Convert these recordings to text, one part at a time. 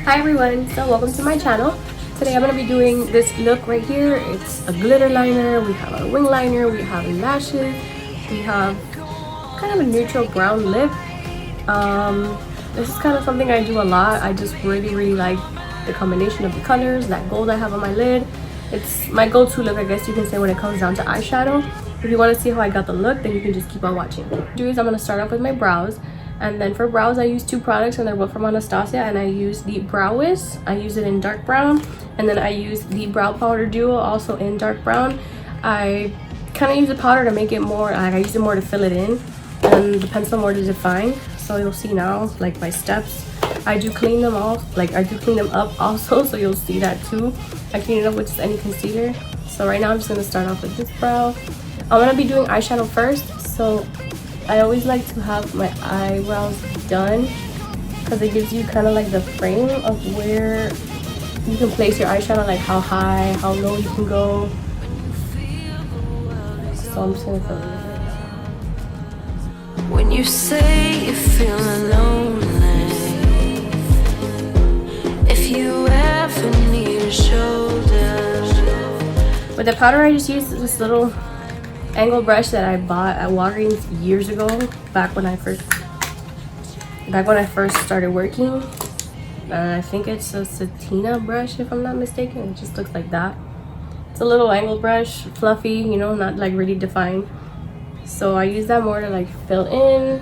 Hi everyone, so welcome to my channel. Today I'm going to be doing this look right here. It's a glitter liner, we have a wing liner, we have lashes, we have kind of a neutral brown lip. This is kind of something I do a lot. I just really like the combination of the colors, that gold I have on my lid. It's my go-to look, I guess you can say, when it comes down to eyeshadow. If you want to see how I got the look, then you can just keep on watching. What I'm going to start off with my brows. And then for brows, I use two products, and they're both from Anastasia. And I use the Brow Wiz. I use it in dark brown. And then I use the Brow Powder Duo, also in dark brown. I kind of use the powder to make it more, like I use it more to fill it in, and the pencil more to define. So you'll see now, like my steps. I do clean them off, like I do clean them up also, so you'll see that too. I clean it up with just any concealer. So right now I'm just going to start off with this brow. I'm going to be doing eyeshadow first, so I always like to have my eyebrows done because it gives you kind of like the frame of where you can place your eyeshadow, like how high, how low you can go. So I'm just gonna fill it. When you say you're feeling lonely, if you ever need a shoulder. With the powder, I just use this little angle brush that I bought at Walgreens years ago, back when I first started working. I think it's a satina brush, if I'm not mistaken. It just looks like that. It's a little angle brush, fluffy, you know, not like really defined. So I use that more to like fill in.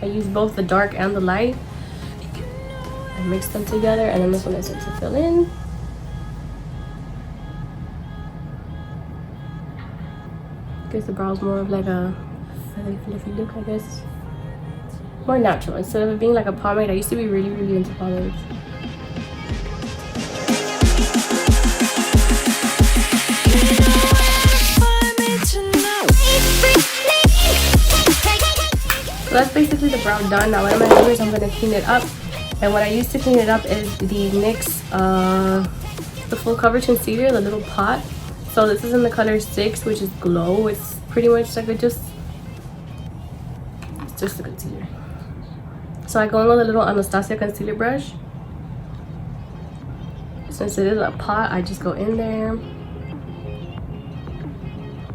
I use both the dark and the light. I mix them together, and then this one I start to fill in. Gives the brows more of like a fluffy look, I guess. More natural instead of it being like a pomade. I used to be really into pomades. So that's basically the brow done. Now what I'm gonna do is I'm gonna clean it up, and what I use to clean it up is the NYX the full coverage concealer, the little pot. So this is in the color 6, which is Glow. It's pretty much like it's just a concealer. So I go in with a little Anastasia concealer brush. Since it is a pot, I just go in there.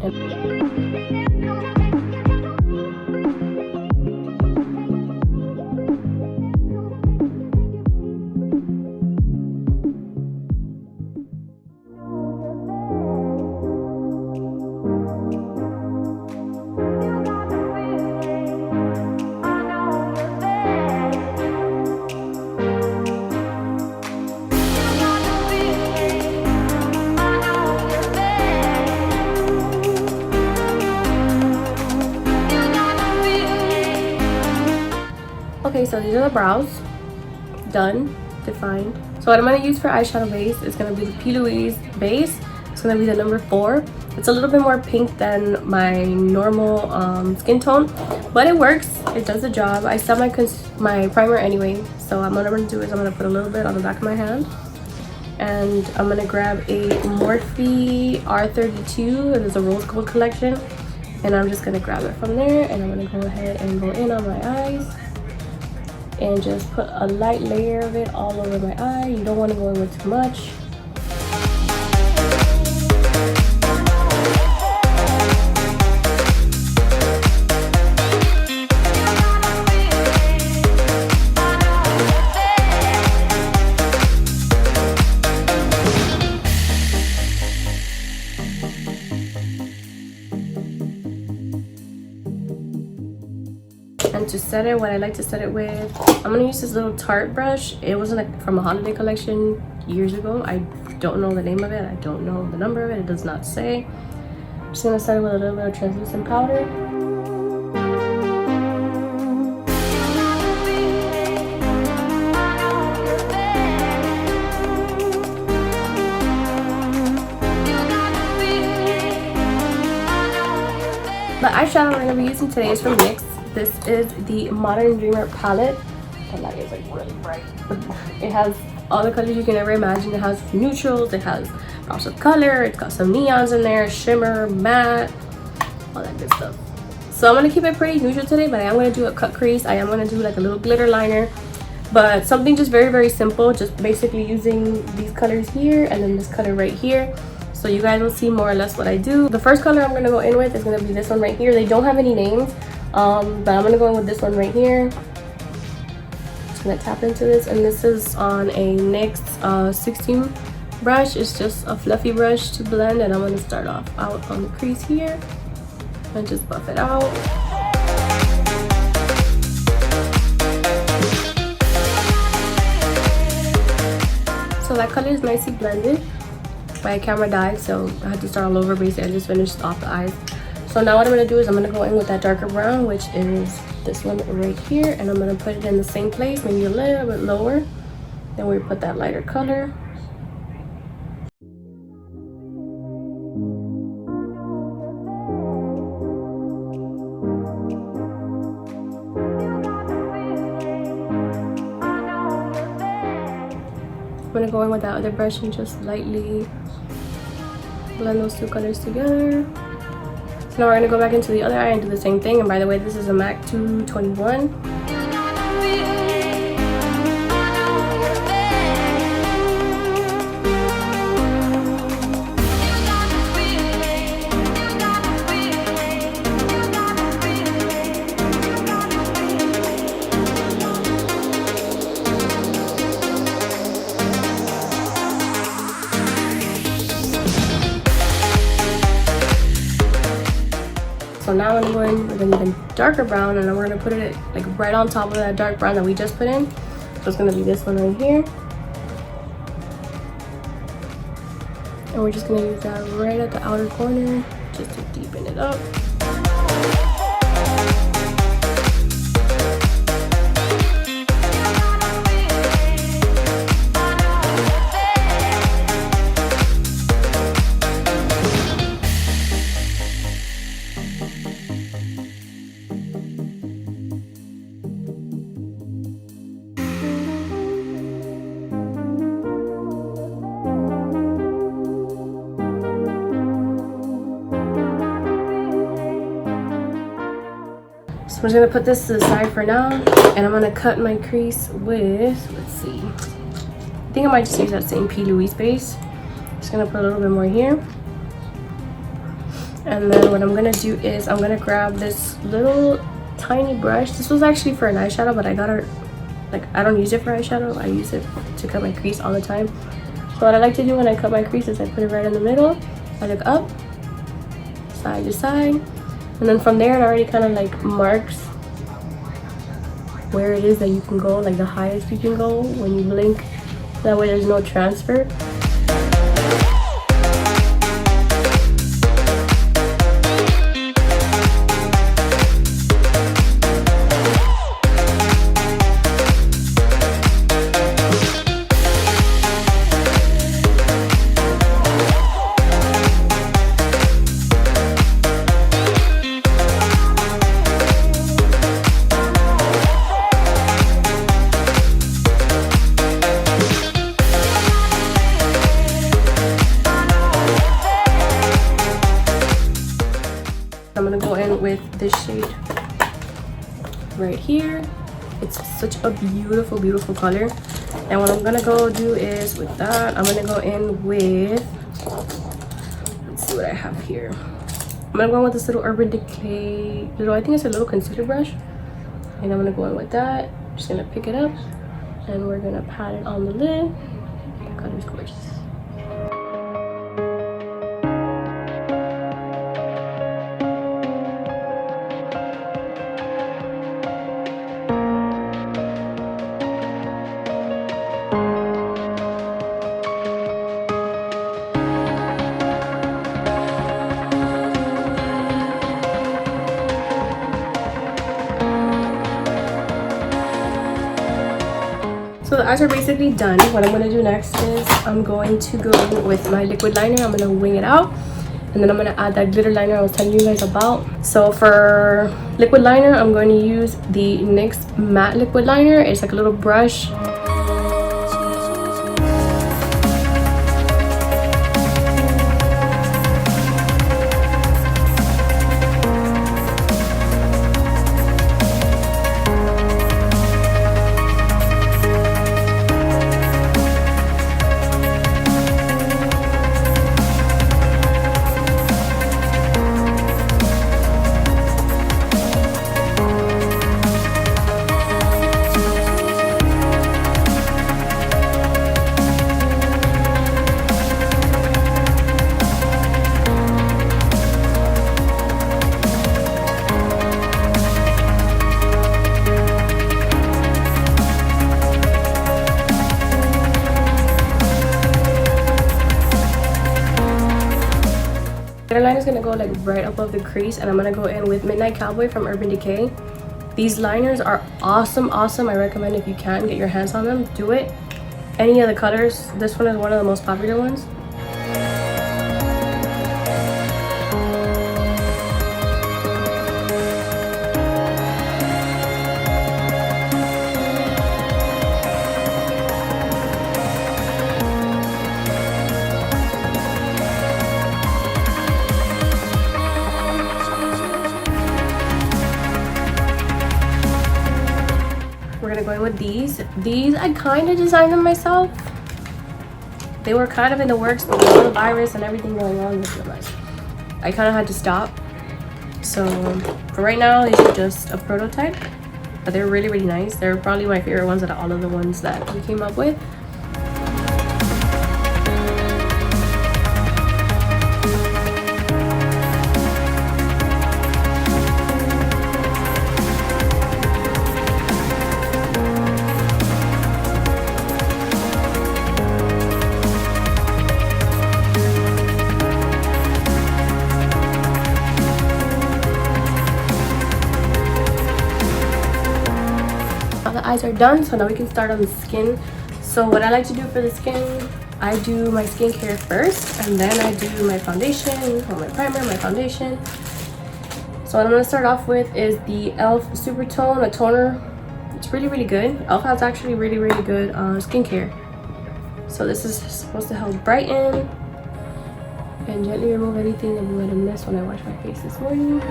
And okay, so these are the brows done, defined. So what I'm going to use for eyeshadow base is going to be the Louise base. It's going to be the number 4. It's a little bit more pink than my normal skin tone, but it works. It does the job. I set my primer anyway, so what I'm going to do is I'm going to put a little bit on the back of my hand, and I'm going to grab a Morphe R32. It is a rose gold collection, and I'm just going to grab it from there, and I'm going to go ahead and go in on my eyes and just put a light layer of it all over my eye. You don't want to go in with too much. And to set it, what I like to set it with, I'm going to use this little Tarte brush. It was from a holiday collection years ago. I don't know the name of it. I don't know the number of it. It does not say. I'm just going to set it with a little bit of translucent powder. The eyeshadow we're going to be using today is from NYX. This is the Modern Dreamer palette. The light is like really bright. It has all the colors you can ever imagine. It has neutrals, it has drops of color, it's got some neons in there, shimmer, matte, all that good stuff. So I'm going to keep it pretty neutral today, but I am going to do a cut crease. I am going to do like a little glitter liner. but something just very, very simple, just basically using these colors here and then this color right here. So you guys will see more or less what I do. The first color I'm going to go in with is going to be this one right here. They don't have any names, but I'm going to go in with this one right here. Just going to tap into this, and this is on a NYX 16 brush. It's just a fluffy brush to blend, and I'm going to start off out on the crease here and just buff it out. So that color is nicely blended. My camera died, so I had to start all over. Basically, I just finished off the eyes. So now what I'm going to do is I'm going to go in with that darker brown, which is this one right here, and I'm going to put it in the same place, maybe a little bit lower. Then we put that lighter color. I'm going to go in with that other brush and just lightly blend those two colors together. So now we're going to go back into the other eye and do the same thing. And by the way, this is a MAC 221. So now I'm going to go in with an even darker brown, and then we're going to put it like right on top of that dark brown that we just put in. So it's going to be this one right here. And we're just going to use that right at the outer corner just to deepen it up. So I'm just gonna put this to the side for now, and I'm gonna cut my crease with, let's see, I think I might just use that same Louise base. Just gonna put a little bit more here. And then what I'm gonna do is I'm gonna grab this little tiny brush. This was actually for an eyeshadow, but I got it, like, I don't use it for eyeshadow. I use it to cut my crease all the time. So what I like to do when I cut my crease is I put it right in the middle. I look up, side to side. And then from there, it already kind of like marks where it is that you can go, like the highest you can go when you blink. That way there's no transfer. I'm gonna go in with this shade right here. It's such a beautiful, beautiful color. And what I'm gonna go do is with that, I'm gonna go in with, let's see what I have here. I'm gonna go in with this little Urban Decay, I think it's a little concealer brush. And I'm gonna go in with that. I'm just gonna pick it up and we're gonna pat it on the lid. The color's gorgeous. So the eyes are basically done. What I'm going to do next is I'm going to go in with my liquid liner. I'm going to wing it out. And then I'm going to add that glitter liner I was telling you guys about. So for liquid liner, I'm going to use the NYX matte liquid liner. It's like a little brush. glitter line is gonna go like right above the crease, and I'm gonna go in with Midnight Cowboy from Urban Decay. These liners are awesome. I recommend, if you can get your hands on them, do it. Any of the colors, this one is one of the most popular ones. We're gonna go in with these. These I kind of designed them myself. They were kind of in the works, but with all the virus and everything going on with them, I kind of had to stop. So for right now, these are just a prototype, but they're really nice. They're probably my favorite ones out of all of the ones that we came up with. Eyes are done, so now we can start on the skin. So what I like to do for the skin, I do my skincare first, and then I do my foundation, or my primer, my foundation. So what I'm going to start off with is the e.l.f. Super Tone, a toner. It's really good. e.l.f. has actually really good skincare. So this is supposed to help brighten and gently remove anything that you might have missed when I washed my face this morning.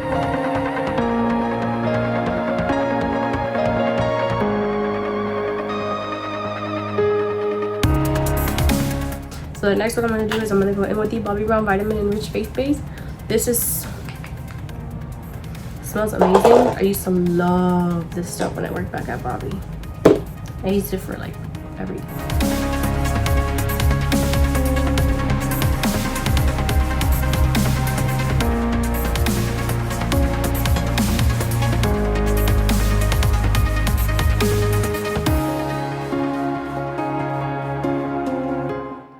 So next, what I'm going to do is I'm going to go in with the Bobbi Brown Vitamin Enriched Face Base. This smells amazing. I used to love this stuff when I worked back at Bobbi. I used it for like everything.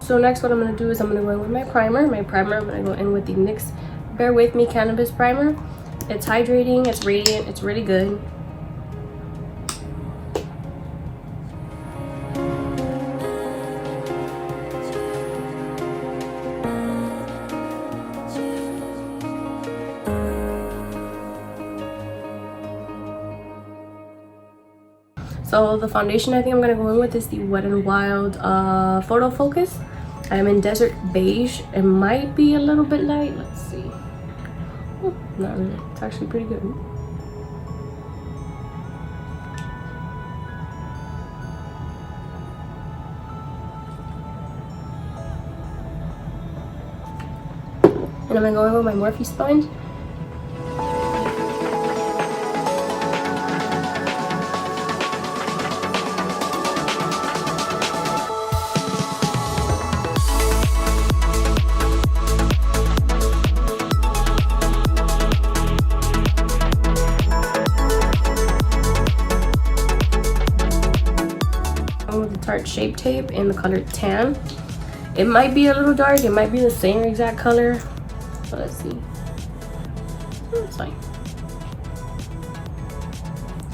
So next, what I'm going to do is I'm going to go in with my primer. I'm going to go in with the NYX Bare with Me Cannabis primer. It's hydrating, it's radiant, it's really good. So the foundation I think I'm going to go in with is the Wet n Wild Photo Focus. I'm in Desert Beige. It might be a little bit light. Let's see. Not really. It's actually pretty good. And I'm going to go in with my Morphe sponge. Tarte Shape Tape in the color Tan. It might be a little dark, it might be the same exact color, but let's see. It's fine.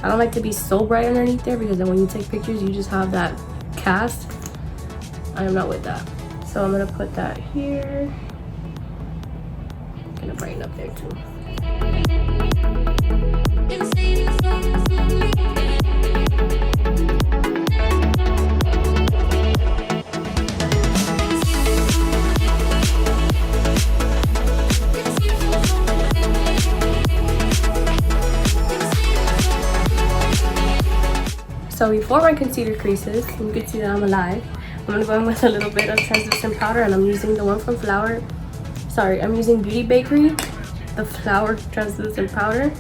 I don't like to be so bright underneath there, because then when you take pictures you just have that cast. I am not with that, so I'm gonna put that here. I'm gonna brighten up there too. So before my concealer creases, you can see that I'm alive. I'm gonna go in with a little bit of translucent powder, and I'm using the one from I'm using Beauty Bakery, the Flower translucent powder.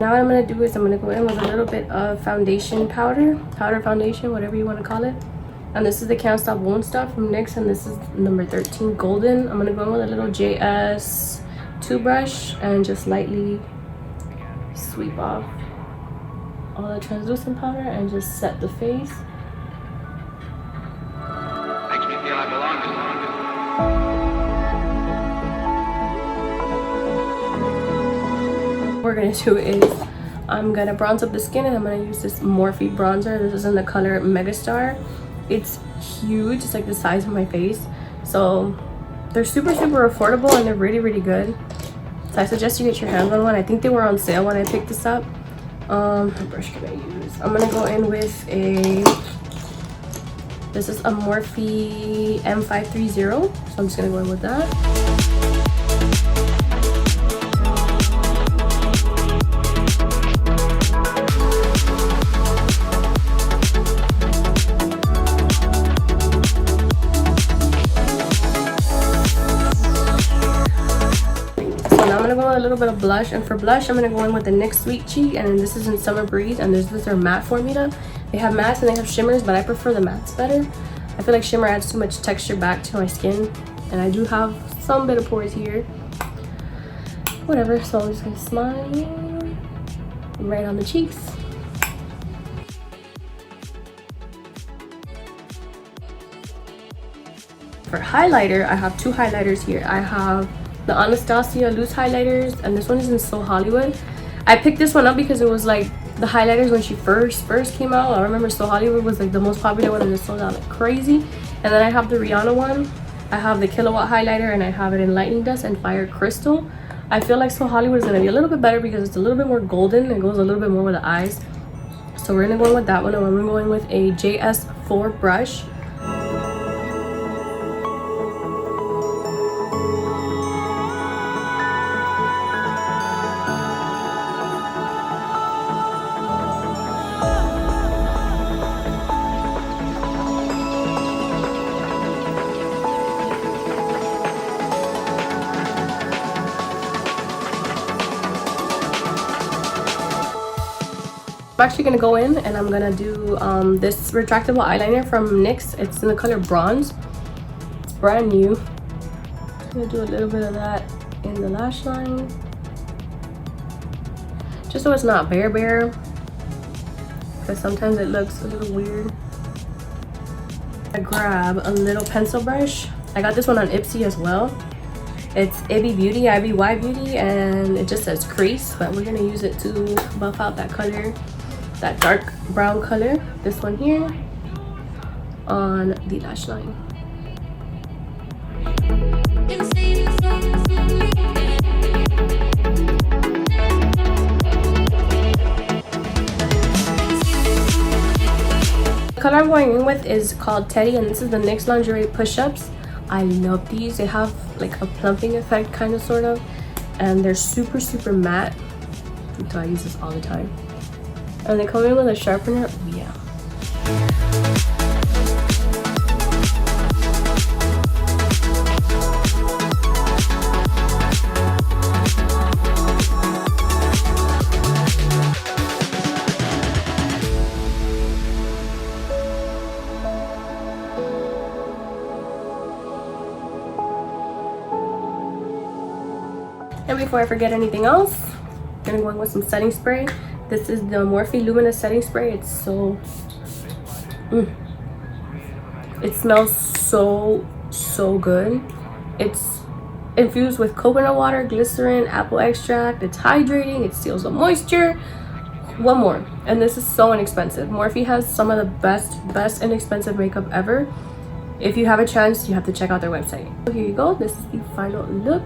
Now what I'm going to do is I'm going to go in with a little bit of foundation powder foundation, whatever you want to call it. And this is the Can't Stop Won't Stop from NYX, and this is number 13 Golden. I'm going to go in with a little JS 2 brush and just lightly sweep off all the translucent powder and just set the face. Makes me feel I belong to What we're gonna do is I'm gonna bronze up the skin, and I'm gonna use this Morphe bronzer. This is in the color Megastar. It's huge. It's like the size of my face. So they're super affordable, and they're really good. So I suggest you get your hands on one. I think they were on sale when I picked this up. What brush can I use? I'm gonna go in with this is a Morphe M530. So I'm just gonna go in with that. A little bit of blush, and for blush I'm gonna go in with the NYX Sweet Cheek, and this is in Summer Breeze, and this is their matte formula. They have mattes and they have shimmers, but I prefer the mattes better. I feel like shimmer adds too much texture back to my skin, and I do have some bit of pores here. Whatever, so I'm just gonna smile right on the cheeks. For highlighter, I have 2 highlighters here. I have the Anastasia loose highlighters, and this one is in So Hollywood. I picked this one up because it was like the highlighters when she first came out. I remember So Hollywood was like the most popular one, and it sold out like crazy. And then I have the Rihanna one. I have the Kilowatt highlighter, and I have it in Lightning Dust and Fire Crystal. I feel like So Hollywood is gonna be a little bit better because it's a little bit more golden. It goes a little bit more with the eyes. So we're gonna go in with that one, and we're going with a JS4 brush. I'm actually gonna go in and I'm gonna do this retractable eyeliner from NYX. It's in the color Bronze. It's brand new. I'm gonna do a little bit of that in the lash line, just so it's not bare, because sometimes it looks a little weird. I grab a little pencil brush. I got this one on Ipsy as well. It's IBY Beauty, and it just says crease, but we're gonna use it to buff out that color, that dark brown color, this one here, on the lash line. The color I'm going in with is called Teddy, and this is the NYX Lingerie Push-Ups. I love these. They have like a plumping effect, kind of, sort of, and they're super matte. So I use this all the time. And they come in with a sharpener. Oh, yeah. And before I forget anything else, I'm gonna go in with some setting spray. This is the Morphe Luminous Setting Spray. It's so... It smells so good. It's infused with coconut water, glycerin, apple extract. It's hydrating. It seals the moisture. One more. And this is so inexpensive. Morphe has some of the best inexpensive makeup ever. If you have a chance, you have to check out their website. So here you go. This is the final look.